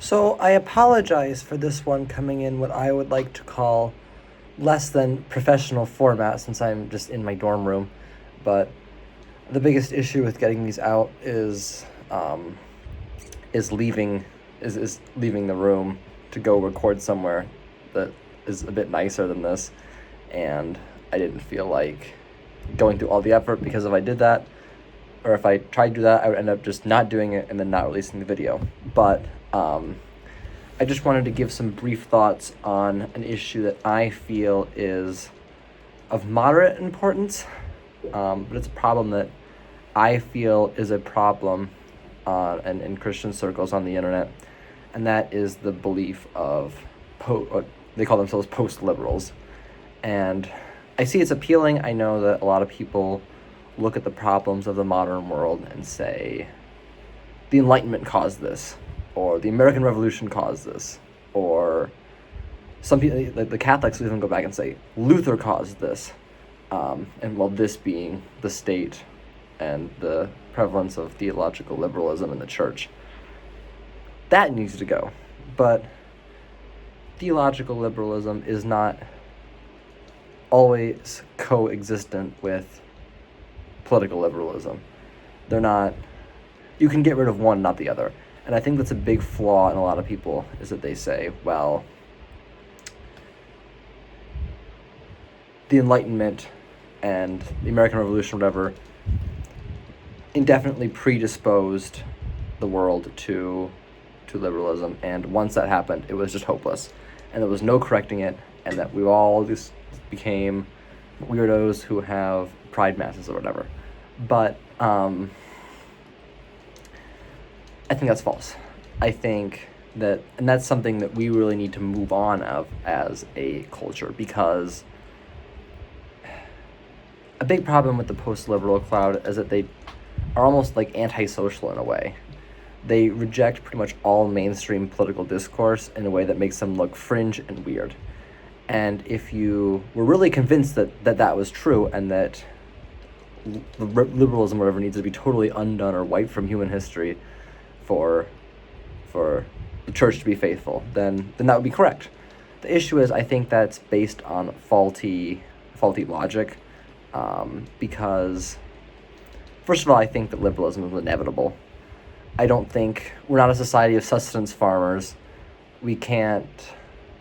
So I apologize for this one coming in what I would like to call less than professional format since I'm just in my dorm room. But the biggest issue with getting these out is leaving the room to go record somewhere that is a bit nicer than this, and I didn't feel like going through all the effort, because if I did that, or if I tried to do that, I would end up just not doing it and then not releasing the video. But I just wanted to give some brief thoughts on an issue that I feel is of moderate importance, but it's a problem that I feel is a problem and in Christian circles on the internet, and that is the belief of they call themselves post-liberals. And I see it's appealing. I know that a lot of people look at the problems of the modern world and say, the Enlightenment caused this, or the American Revolution caused this, or some people, like the Catholics, even go back and say, Luther caused this, and well, this being the state and the prevalence of theological liberalism in the church. That needs to go. But theological liberalism is not always coexistent with political liberalism. They're not, you can get rid of one, not the other. And I think that's a big flaw in a lot of people, is that they say, well, the Enlightenment and the American Revolution, whatever, indefinitely predisposed the world to liberalism, and once that happened, it was just hopeless, and there was no correcting it, and that we all just became weirdos who have pride masses or whatever. But I think that's false. I think that, and that's something that we really need to move on of as a culture, because a big problem with the post-liberal crowd is that they are almost like antisocial in a way. They reject pretty much all mainstream political discourse in a way that makes them look fringe and weird. And if you were really convinced that was true, and that liberalism or whatever needs to be totally undone or wiped from human history for the church to be faithful, then that would be correct. The issue is, I think that's based on faulty logic, because first of all, I think that liberalism is inevitable. I don't think, we're not a society of sustenance farmers. We're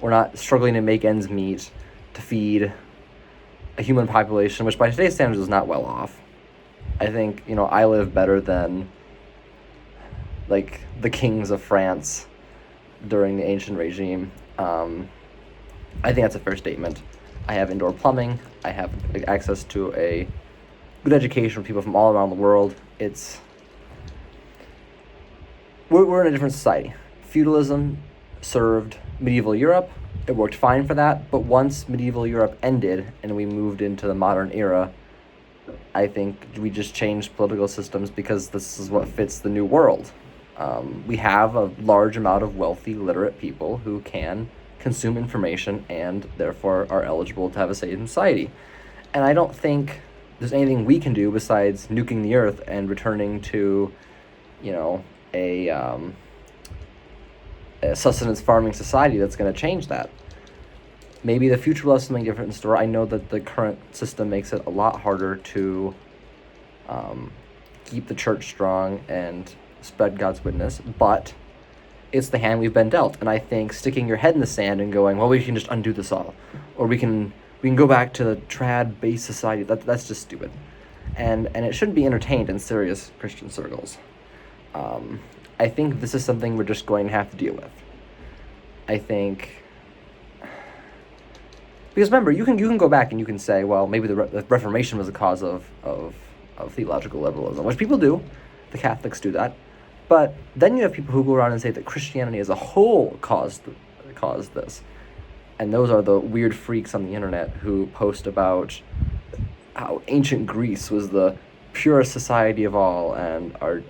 not struggling to make ends meet to feed a human population, which by today's standards is not well off. I think, I live better than like the kings of France during the ancient regime. I think that's a fair statement. I have indoor plumbing. I have access to a good education for people from all around the world. We're in a different society. Feudalism served medieval Europe. It worked fine for that, but once medieval Europe ended and we moved into the modern era, I think we just changed political systems because this is what fits the new world. We have a large amount of wealthy, literate people who can consume information and therefore are eligible to have a say in society. And I don't think there's anything we can do besides nuking the earth and returning to, a sustenance farming society that's going to change that. Maybe the future will have something different in store. I know that the current system makes it a lot harder to keep the church strong and spread God's witness, but it's the hand we've been dealt. And I think sticking your head in the sand and going, well, we can just undo this all, or we can go back to the trad-based society, that's just stupid. And it shouldn't be entertained in serious Christian circles. I think this is something we're just going to have to deal with. I think, because remember, you can go back and you can say, well, maybe the Reformation was the cause of theological liberalism, which people do. The Catholics do that. But then you have people who go around and say that Christianity as a whole caused this. And those are the weird freaks on the internet who post about how ancient Greece was the purest society of all and are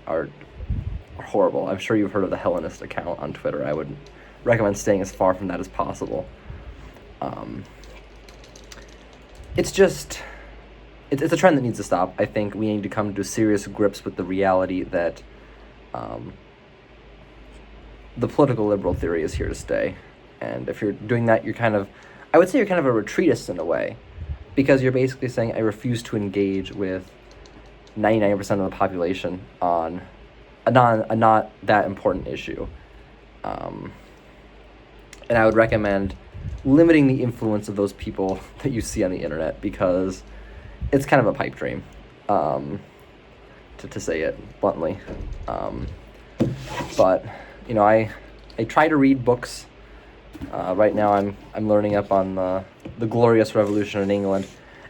horrible. I'm sure you've heard of the Hellenist account on Twitter. I would recommend staying as far from that as possible. It's a trend that needs to stop. I think we need to come to serious grips with the reality that the political liberal theory is here to stay. And if you're doing that, I would say you're kind of a retreatist in a way, because you're basically saying, I refuse to engage with 99% of the population on a not that important issue. And I would recommend limiting the influence of those people that you see on the internet, because it's kind of a pipe dream, to say it bluntly. But I try to read books. Right now I'm learning up on the Glorious Revolution in England,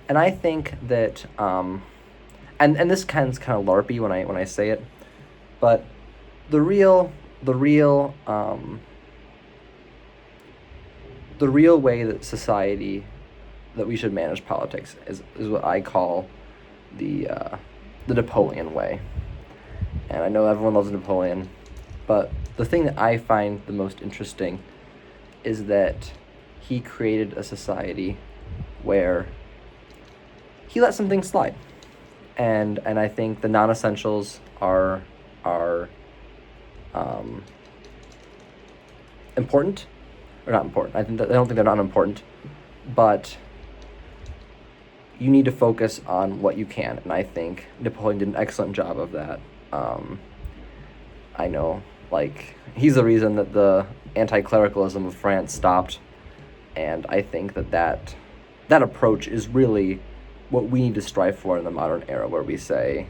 and I think that and this kind of LARPy when I say it, but the real way that we should manage politics is what I call the Napoleon way. And I know everyone loves Napoleon, but the thing that I find the most interesting is that he created a society where he let some things slide. And I think the non-essentials are important, or not important. I don't think they're not important, but you need to focus on what you can, and I think Napoleon did an excellent job of that. I know, he's the reason that the anti-clericalism of France stopped, and I think that approach is really what we need to strive for in the modern era, where we say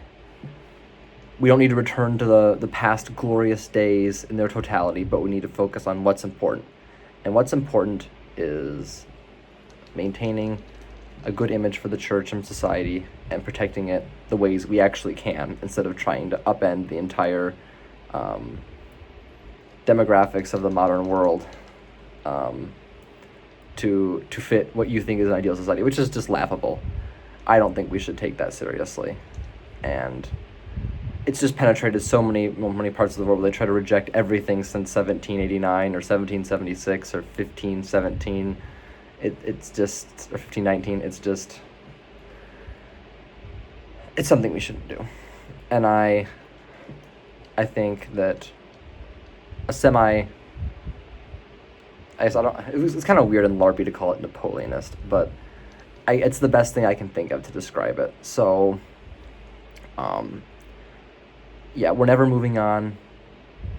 we don't need to return to the past glorious days in their totality, but we need to focus on what's important. And what's important is maintaining a good image for the church and society and protecting it the ways we actually can, instead of trying to upend the entire demographics of the modern world to fit what you think is an ideal society, which is just laughable. I don't think we should take that seriously. And it's just penetrated so many parts of the world. They try to reject everything since 1789 or 1776 or 1517. It's just, or 1519. It's something we shouldn't do. And I think that it's kind of weird and LARPy to call it Napoleonist, but it's the best thing I can think of to describe it. So, yeah, we're never moving on,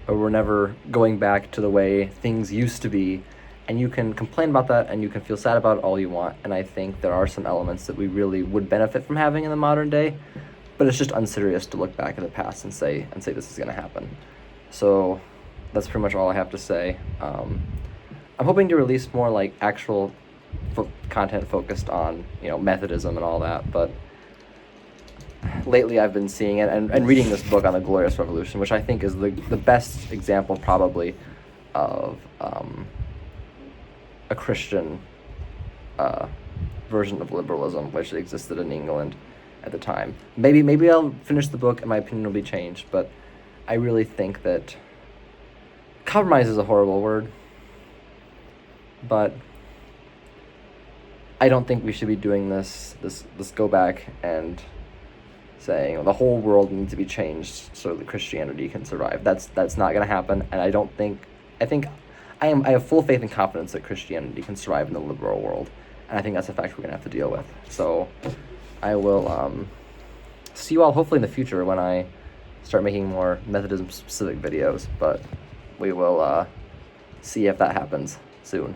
or we're never going back to the way things used to be, and you can complain about that, and you can feel sad about it all you want, and I think there are some elements that we really would benefit from having in the modern day, but it's just unserious to look back at the past and say this is going to happen. So that's pretty much all I have to say. I'm hoping to release more actual content focused on Methodism and all that, but lately I've been seeing it and reading this book on the Glorious Revolution, which I think is the best example probably of a Christian version of liberalism, which existed in England at the time. Maybe I'll finish the book and my opinion will be changed, but I really think that compromise is a horrible word, but I don't think we should be doing this go back and saying the whole world needs to be changed so that Christianity can survive. That's not going to happen, and I have full faith and confidence that Christianity can survive in the liberal world, and I think that's a fact we're going to have to deal with. So I will see you all hopefully in the future when I start making more Methodism specific videos, but we will see if that happens soon.